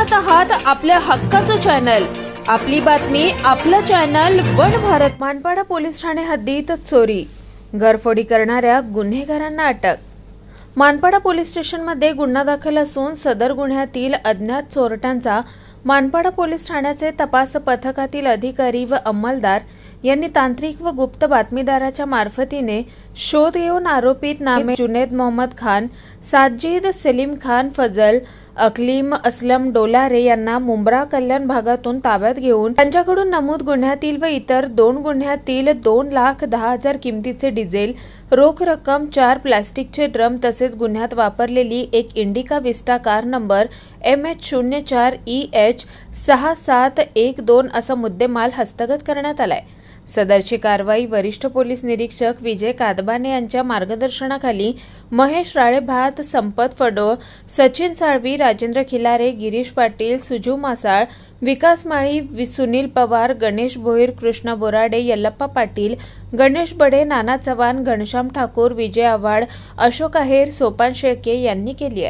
पाहत आहात आपल्या हक्काचं चॅनल, आपली बातमी, आपलं channel one Bharat. Manpada police Thane हद्दीत चोरी घरफोडी करणाऱ्या गुन्हेगारांना अटक। मानपाडा पोलीस स्टेशनमध्ये गुन्हा दाखल असून सदर गुन्ह्यातील अज्ञात चोरट्यांचा मानपाडा पोलीस ठाण्याचे तपास पथकातील अधिकारी व अंमलदार यांनी तांत्रिक व गुप्त बातमीदाराच्या मार्फतीने शोध घेऊन आरोपित नामे जुनेद मोहम्मद खान, साजिद सलीम खान, फजल अकलीम असलम डोलारे यांना मुंब्रा कल्याण भागातून ताब्यात घेऊन त्यांच्याकडून नमूद गुन्ह्यातील व इतर 2 गुन्ह्यातील 2,10,000 किमतीचे डिझेल, रोख रक्कम, 4 प्लास्टिकचे ड्रम तसेच गुन्ह्यात वापरलेली एक इंडिका विस्टा कार नंबर MH04EH6712 असा मुद्देमाल हस्तगत करण्यात आलाय। सदरची कारवाई वरिष्ठ पोलीस निरीक्षक विजय कादबाने यांच्या मार्गदर्शनाखाली महेश राळेभात, संपत फडो, सचिन साळवी, राजेंद्र खिलारे, गिरीश पाटील, सुजू मासाळ, विकास माळी, सुनील पवार, गणेश भोईर, कृष्णा बोराडे, यल्लप्पा पाटील, गणेश बडे, नाना चव्हाण, घनश्याम ठाकूर, विजय आव्हाड, अशोक आहेर, सोपान शेळके यांनी केली आहे।